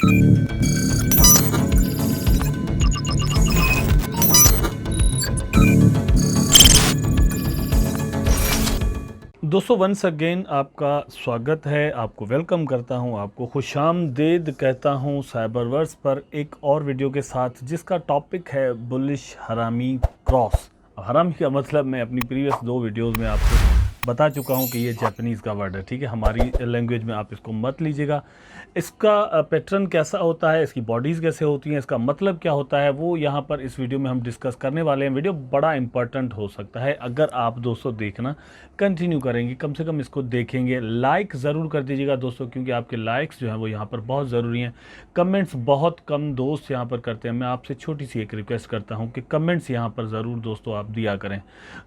दोस्तों once again आपका स्वागत है, आपको वेलकम करता हूं, आपको खुशामदीद कहता हूं साइबरवर्स पर एक और वीडियो के साथ, जिसका टॉपिक है बुलिश हरामी क्रॉस। हरामी का मतलब मैं अपनी प्रीवियस 2 वीडियोस में आपको बता चुका हूं कि ये जापानीज़ का वर्ड है, ठीक है। हमारी लैंग्वेज में आप इसको मत लीजिएगा। इसका पैटर्न कैसा होता है, इसकी बॉडीज़ कैसे होती हैं, इसका मतलब क्या होता है, वो यहाँ पर इस वीडियो में हम डिस्कस करने वाले हैं। वीडियो बड़ा इंपॉर्टेंट हो सकता है अगर आप दोस्तों देखना कंटिन्यू करेंगे, कम से कम इसको देखेंगे। लाइक ज़रूर कर दीजिएगा दोस्तों, क्योंकि आपके लाइक्स जो हैं वो यहाँ पर बहुत ज़रूरी हैं। कमेंट्स बहुत कम दोस्त यहाँ पर करते हैं। मैं आपसे छोटी सी एक रिक्वेस्ट करता हूँ कि कमेंट्स यहाँ पर ज़रूर दोस्तों आप दिया करें।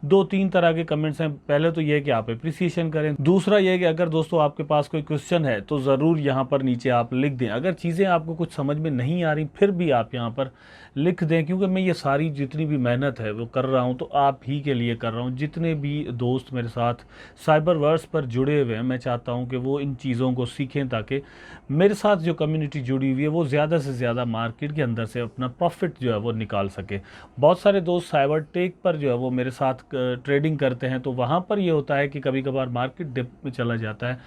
2-3 तरह के कमेंट्स हैं। पहले तो ये कि आप अप्रिसिएशन करें, दूसरा ये कि अगर दोस्तों आपके पास कोई क्वेश्चन है तो ज़रूर यहाँ पर नीचे आप लिख दें। अगर चीज़ें आपको कुछ समझ में नहीं आ रही फिर भी आप यहाँ पर लिख दें, क्योंकि मैं ये सारी जितनी भी मेहनत है वो कर रहा हूँ तो आप ही के लिए कर रहा हूँ। जितने भी दोस्त मेरे साथ साइबरवर्स पर जुड़े हुए हैं, मैं चाहता हूँ कि वो इन चीज़ों को सीखें, ताकि मेरे साथ जो कम्युनिटी जुड़ी हुई है वो ज़्यादा से ज़्यादा मार्केट के अंदर से अपना प्रॉफिट जो है वो निकाल सके। बहुत सारे दोस्त साइबर टेक पर जो है वो मेरे साथ ट्रेडिंग करते हैं, तो वहाँ पर ये होता है कि कभी कभार मार्केट डिप में चला जाता है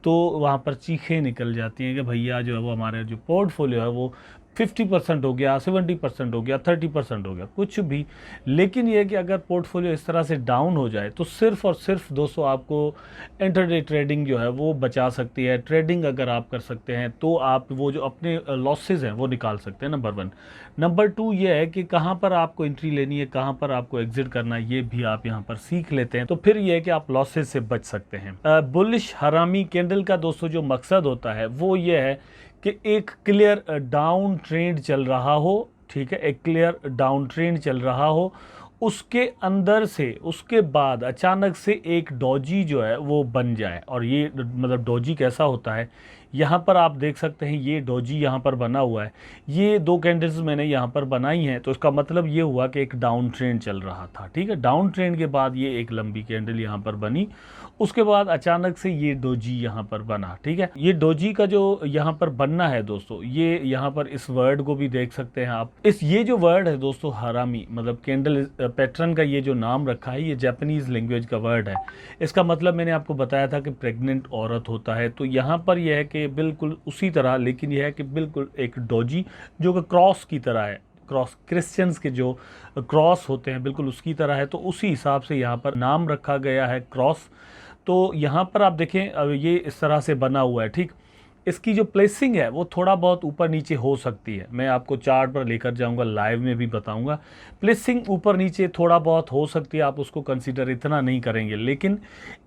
तो वहाँ पर चीखें निकल जाती हैं कि भैया जो है वो हमारे जो पोर्टफोलियो है वो 50% हो गया, 70% हो गया, 30% हो गया, कुछ भी। लेकिन ये कि अगर पोर्टफोलियो इस तरह से डाउन हो जाए तो सिर्फ़ और सिर्फ दोस्तों आपको इंटरडे ट्रेडिंग जो है वो बचा सकती है। ट्रेडिंग अगर आप कर सकते हैं तो आप वो जो अपने लॉसेस हैं वो निकाल सकते हैं, नंबर 1। नंबर 2 ये है कि कहाँ पर आपको एंट्री लेनी है, कहाँ पर आपको एग्जिट करना है, ये भी आप यहाँ पर सीख लेते हैं, तो फिर ये है कि आप लॉसेस से बच सकते हैं। बुलिश हरामी कैंडल का दोस्तों जो मकसद होता है वो ये है कि एक क्लियर डाउन ट्रेंड चल रहा हो, ठीक है, एक क्लियर डाउन ट्रेंड चल रहा हो, उसके अंदर से उसके बाद अचानक से एक डोजी जो है वो बन जाए। और ये मतलब डोजी कैसा होता है, यहाँ पर आप देख सकते हैं ये डोजी यहाँ पर बना हुआ है। ये 2 कैंडल्स मैंने यहाँ पर बनाई हैं, तो इसका मतलब ये हुआ कि एक डाउन ट्रेंड चल रहा था, ठीक है। डाउन ट्रेंड के बाद ये एक लंबी कैंडल यहाँ पर बनी, उसके बाद अचानक से ये डोजी यहाँ पर बना, ठीक है। ये डोजी का जो यहाँ पर बनना है दोस्तों, ये यहाँ पर इस वर्ड को भी देख सकते हैं आप। ये जो वर्ड है दोस्तों हरामी, मतलब कैंडल पैटर्न का ये जो नाम रखा है, ये जापानीज़ लैंग्वेज का वर्ड है। इसका मतलब मैंने आपको बताया था कि प्रेग्नेंट औरत होता है, तो यहाँ पर यह है कि बिल्कुल उसी तरह, लेकिन यह है कि बिल्कुल एक डोजी जो कि क्रॉस की तरह है, क्रॉस क्रिश्चियंस के जो क्रॉस होते हैं बिल्कुल उसकी तरह है, तो उसी हिसाब से यहाँ पर नाम रखा गया है क्रॉस। तो यहाँ पर आप देखें अब ये इस तरह से बना हुआ है, ठीक। इसकी जो प्लेसिंग है वो थोड़ा बहुत ऊपर नीचे हो सकती है, मैं आपको चार्ट पर लेकर जाऊंगा, लाइव में भी बताऊंगा। प्लेसिंग ऊपर नीचे थोड़ा बहुत हो सकती है, आप उसको कंसीडर इतना नहीं करेंगे। लेकिन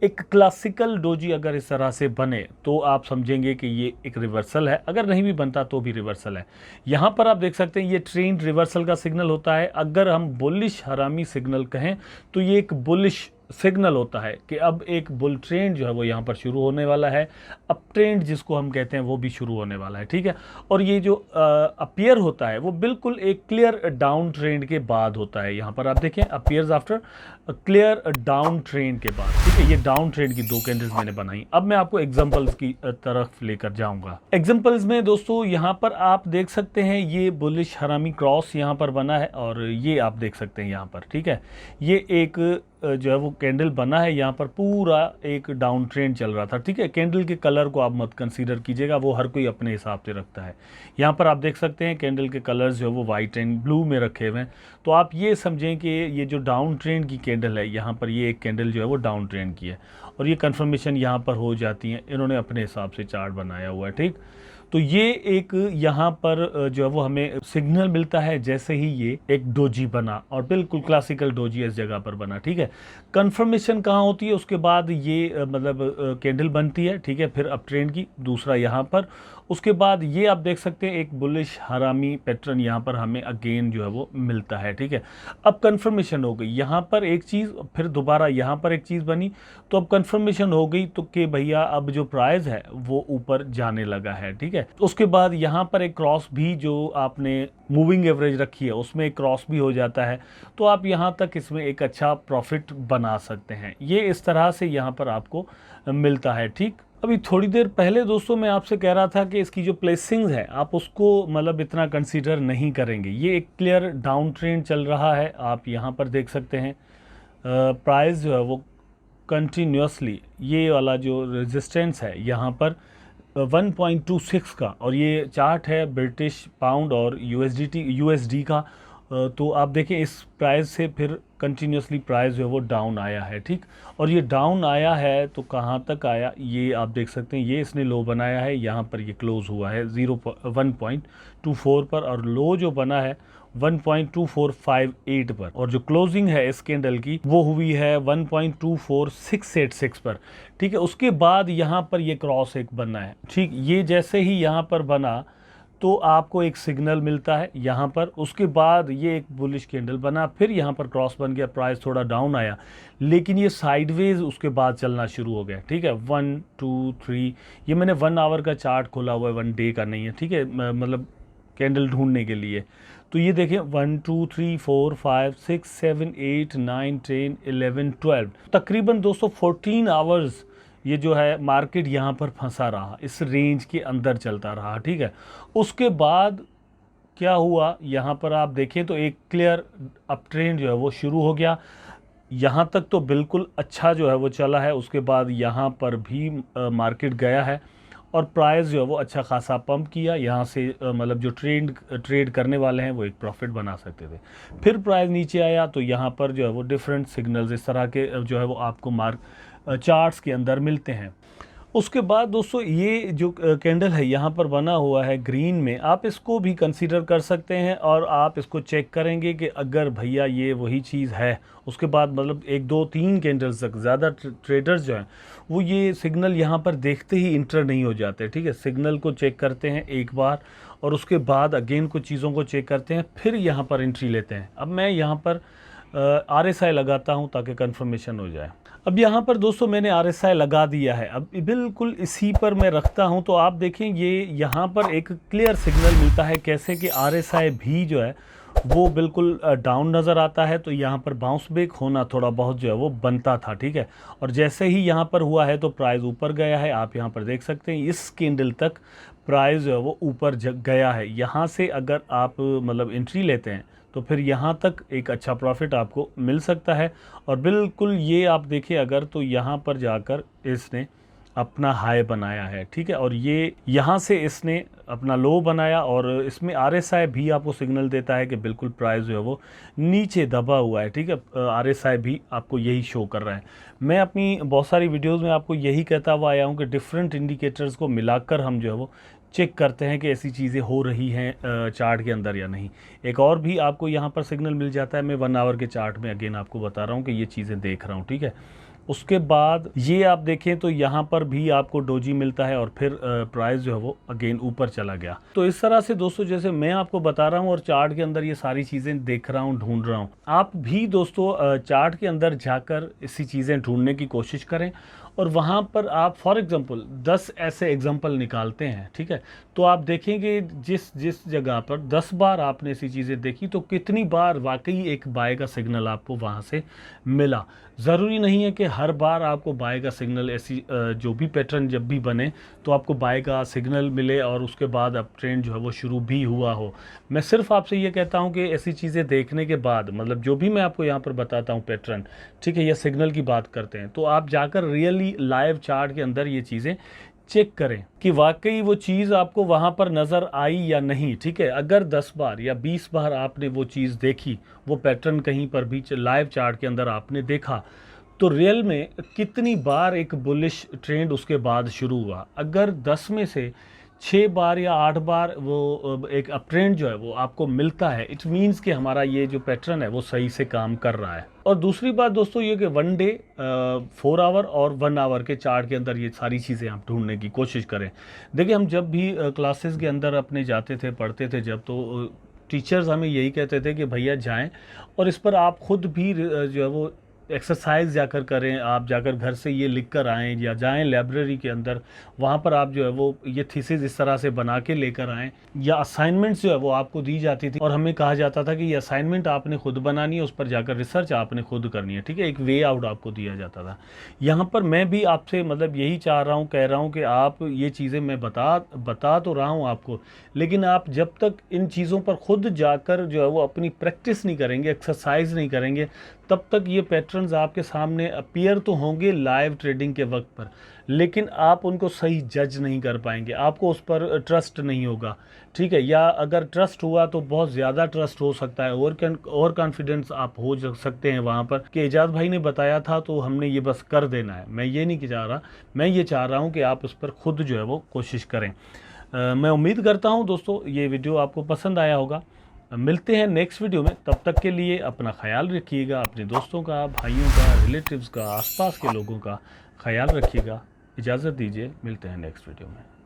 एक क्लासिकल डोजी अगर इस तरह से बने तो आप समझेंगे कि ये एक रिवर्सल है, अगर नहीं भी बनता तो भी रिवर्सल है। यहाँ पर आप देख सकते हैं ये ट्रेंड रिवर्सल का सिग्नल होता है। अगर हम बुलिश हरामी सिग्नल कहें तो ये एक बुलिश सिग्नल होता है कि अब एक बुल ट्रेंड जो है वो यहाँ पर शुरू होने वाला है, अप ट्रेंड जिसको हम कहते हैं वो भी शुरू होने वाला है, ठीक है। और ये जो अपीयर होता है वो बिल्कुल एक क्लियर डाउन ट्रेंड के बाद होता है। यहाँ पर आप देखें appears after clear down trend के बाद, ठीक है। ये डाउन ट्रेंड की 2 कैंडल्स मैंने बनाई। अब मैं आपको एग्जांपल्स की तरफ लेकर जाऊंगा। एग्जांपल्स में दोस्तों यहाँ पर आप देख सकते हैं ये बुलिश हरामी क्रॉस यहाँ पर बना है, और ये आप देख सकते हैं यहाँ पर, ठीक है। ये एक जो है वो कैंडल बना है, यहाँ पर पूरा एक डाउन ट्रेंड चल रहा था, ठीक है। कैंडल के कलर को आप मत कंसीडर कीजिएगा, वो हर कोई अपने हिसाब से रखता है। यहाँ पर आप देख सकते हैं कैंडल के कलर्स जो है वो वाइट एंड ब्लू में रखे हुए हैं, तो आप ये समझें कि ये जो डाउन ट्रेंड की कैंडल है, यहाँ पर ये एक कैंडल जो है वो डाउन ट्रेंड की है, और ये कन्फर्मेशन यहाँ पर हो जाती है। इन्होंने अपने हिसाब से चार्ट बनाया हुआ है, ठीक। तो ये एक यहाँ पर जो है वो हमें सिग्नल मिलता है जैसे ही ये एक डोजी बना, और बिल्कुल क्लासिकल डोजी इस जगह पर बना, ठीक है। कंफर्मेशन कहाँ होती है, उसके बाद ये मतलब कैंडल बनती है, ठीक है, फिर अप ट्रेंड की, दूसरा यहाँ पर, उसके बाद ये आप देख सकते हैं एक बुलिश हरामी पैटर्न यहाँ पर हमें अगेन जो है वो मिलता है, ठीक है। अब कंफर्मेशन हो गई यहाँ पर एक चीज़, फिर दोबारा यहाँ पर एक चीज़ बनी, तो अब कंफर्मेशन हो गई तो कि भैया अब जो प्राइस है वो ऊपर जाने लगा है, ठीक है। उसके बाद यहाँ पर एक क्रॉस भी जो आपने मूविंग एवरेज रखी है उसमें एक क्रॉस भी हो जाता है, तो आप यहाँ तक इसमें एक अच्छा प्रॉफिट बना सकते हैं। ये इस तरह से यहाँ पर आपको मिलता है, ठीक। अभी थोड़ी देर पहले दोस्तों मैं आपसे कह रहा था कि इसकी जो प्लेसिंग्स है आप उसको मतलब इतना कंसीडर नहीं करेंगे। ये एक क्लियर डाउन ट्रेंड चल रहा है, आप यहाँ पर देख सकते हैं। प्राइस जो है वो कंटिन्यूसली ये वाला जो रेजिस्टेंस है यहाँ पर 1.26 का, और ये चार्ट है ब्रिटिश पाउंड और यूएसडी का। तो आप देखें इस प्राइस से फिर कंटिन्यूसली प्राइस जो है वो डाउन आया है, ठीक। और ये डाउन आया है तो कहाँ तक आया ये आप देख सकते हैं। ये इसने लो बनाया है, यहाँ पर ये क्लोज़ हुआ है 1.24 पर, और लो जो बना है 1.2458 पर, और जो क्लोजिंग है इस कैंडल की वो हुई है 1.24686 पर, ठीक है। उसके बाद यहाँ पर ये क्रॉस एक बना है, ठीक। ये जैसे ही यहाँ पर बना तो आपको एक सिग्नल मिलता है यहाँ पर, उसके बाद ये एक बुलिश कैंडल बना, फिर यहाँ पर क्रॉस बन गया, प्राइस थोड़ा डाउन आया, लेकिन ये साइडवेज उसके बाद चलना शुरू हो गया, ठीक है। 1 2 3, ये मैंने 1 आवर का चार्ट खोला हुआ है, 1 डे का नहीं है, ठीक है, मतलब कैंडल ढूंढने के लिए। तो ये देखें 1 2 3 4 5 6 7 8 9 10 11 12, तकरीबन दोस्तों 14 आवर्स ये जो है मार्केट यहाँ पर फंसा रहा, इस रेंज के अंदर चलता रहा, ठीक है। उसके बाद क्या हुआ, यहाँ पर आप देखें तो एक क्लियर अप ट्रेंड जो है वो शुरू हो गया। यहाँ तक तो बिल्कुल अच्छा जो है वो चला है, उसके बाद यहाँ पर भी मार्केट गया है और प्राइस जो है वो अच्छा खासा पंप किया। यहाँ से मतलब जो ट्रेड करने वाले हैं वो एक प्रॉफिट बना सकते थे। फिर प्राइस नीचे आया तो यहाँ पर जो है वो डिफरेंट सिग्नल्स इस तरह के जो है वो आपको चार्ट्स के अंदर मिलते हैं। उसके बाद दोस्तों ये जो कैंडल है यहाँ पर बना हुआ है ग्रीन में, आप इसको भी कंसीडर कर सकते हैं और आप इसको चेक करेंगे कि अगर भैया ये वही चीज़ है, उसके बाद मतलब 1 2 3 कैंडल्स तक ज़्यादा ट्रेडर्स जो हैं वो ये सिग्नल यहाँ पर देखते ही इंटर नहीं हो जाते, ठीक है। सिग्नल को चेक करते हैं एक बार और उसके बाद अगेन कुछ चीज़ों को चेक करते हैं, फिर यहाँ पर एंट्री लेते हैं। अब मैं यहाँ पर RSI लगाता हूँ ताकि कंफर्मेशन हो जाए। अब यहाँ पर दोस्तों मैंने RSI लगा दिया है, अब बिल्कुल इसी पर मैं रखता हूँ तो आप देखें ये यहाँ पर एक क्लियर सिग्नल मिलता है कैसे कि RSI भी जो है वो बिल्कुल डाउन नज़र आता है। तो यहाँ पर बाउंस बैक होना थोड़ा बहुत जो है वो बनता था, ठीक है। और जैसे ही यहाँ पर हुआ है तो प्राइस ऊपर गया है, आप यहाँ पर देख सकते हैं इस कैंडल तक प्राइस जो है वो ऊपर गया है। यहाँ से अगर आप मतलब एंट्री लेते हैं तो फिर यहाँ तक एक अच्छा प्रॉफिट आपको मिल सकता है। और बिल्कुल ये आप देखिए अगर तो यहाँ पर जाकर इसने अपना हाई बनाया है, ठीक है। और ये यहाँ से इसने अपना लो बनाया और इसमें RSI भी आपको सिग्नल देता है कि बिल्कुल प्राइस जो है वो नीचे दबा हुआ है, ठीक है। RSI भी आपको यही शो कर रहा है। मैं अपनी बहुत सारी वीडियोस में आपको यही कहता हुआ आया हूँ कि डिफरेंट इंडिकेटर्स को मिलाकर हम जो है वो चेक करते हैं कि ऐसी चीज़ें हो रही हैं चार्ट के अंदर या नहीं। एक और भी आपको यहाँ पर सिग्नल मिल जाता है, मैं 1 आवर के चार्ट में अगेन आपको बता रहा हूँ कि ये चीज़ें देख रहा हूँ, ठीक है। उसके बाद ये आप देखें तो यहाँ पर भी आपको डोजी मिलता है और फिर प्राइस जो है वो अगेन ऊपर चला गया। तो इस तरह से दोस्तों जैसे मैं आपको बता रहा हूँ और चार्ट के अंदर ये सारी चीज़ें देख रहा हूँ, ढूंढ रहा हूँ, आप भी दोस्तों चार्ट के अंदर जाकर ऐसी चीज़ें ढूंढने की कोशिश करें और वहाँ पर आप फॉर एग्ज़ाम्पल 10 ऐसे एग्जाम्पल निकालते हैं, ठीक है। तो आप देखेंगे जिस जगह पर 10 बार आपने ऐसी चीज़ें देखी तो कितनी बार वाकई एक बाय का सिग्नल आपको वहाँ से मिला। ज़रूरी नहीं है कि हर बार आपको बाय का सिग्नल ऐसी जो भी पैटर्न जब भी बने तो आपको बाय का सिग्नल मिले और उसके बाद अब ट्रेंड जो है वो शुरू भी हुआ हो। मैं सिर्फ आपसे ये कहता हूँ कि ऐसी चीज़ें देखने के बाद मतलब जो भी मैं आपको यहाँ पर बताता हूँ पैटर्न, ठीक है, या सिग्नल की बात करते हैं तो आप जाकर रियली लाइव चार्ट के अंदर ये चीज़ें चेक करें कि वाकई वो चीज़ आपको वहाँ पर नज़र आई या नहीं, ठीक है। अगर 10 बार या 20 बार आपने वो चीज़ देखी, वो पैटर्न कहीं पर भी लाइव चार्ट के अंदर आपने देखा, तो रियल में कितनी बार एक बुलिश ट्रेंड उसके बाद शुरू हुआ। अगर 10 में से 6 बार या 8 बार वो एक अप ट्रेंड जो है वो आपको मिलता है, इट मीन्स कि हमारा ये जो पैटर्न है वो सही से काम कर रहा है। और दूसरी बात दोस्तों ये कि 1 डे 4 आवर और 1 आवर के चार्ट के अंदर ये सारी चीज़ें आप ढूंढने की कोशिश करें। देखिए हम जब भी क्लासेस के अंदर अपने जाते थे, पढ़ते थे जब, तो टीचर्स हमें यही कहते थे कि भैया जाएं और इस पर आप खुद भी जो है वो एक्सरसाइज जाकर करें, आप जाकर घर से ये लिख कर आएँ या जाएं लाइब्रेरी के अंदर, वहाँ पर आप जो है वो ये थीसिस इस तरह से बना के लेकर आएँ। या असाइनमेंट्स जो है वो आपको दी जाती थी और हमें कहा जाता था कि ये असाइनमेंट आपने खुद बनानी है, उस पर जाकर रिसर्च आपने खुद करनी है, ठीक है, एक वे आउट आपको दिया जाता था। यहाँ पर मैं भी आपसे मतलब यही चाह रहा हूँ, कह रहा हूँ कि आप ये चीज़ें मैं बता तो रहा हूँ आपको, लेकिन आप जब तक इन चीज़ों पर खुद जाकर जो है वो अपनी प्रैक्टिस नहीं करेंगे, एक्सरसाइज नहीं करेंगे, तब तक ये पैटर्न्स आपके सामने अपीयर तो होंगे लाइव ट्रेडिंग के वक्त पर, लेकिन आप उनको सही जज नहीं कर पाएंगे, आपको उस पर ट्रस्ट नहीं होगा, ठीक है। या अगर ट्रस्ट हुआ तो बहुत ज़्यादा ट्रस्ट हो सकता है, और कॉन्फिडेंस आप हो सकते हैं वहाँ पर कि एजाज भाई ने बताया था तो हमने ये बस कर देना है। मैं ये नहीं चाह रहा, मैं ये चाह रहा हूँ कि आप उस पर खुद जो है वो कोशिश करें। मैं उम्मीद करता हूँ दोस्तों ये वीडियो आपको पसंद आया होगा। मिलते हैं नेक्स्ट वीडियो में, तब तक के लिए अपना ख्याल रखिएगा, अपने दोस्तों का, भाइयों का, रिलेटिव्स का, आसपास के लोगों का ख्याल रखिएगा। इजाज़त दीजिए, मिलते हैं नेक्स्ट वीडियो में।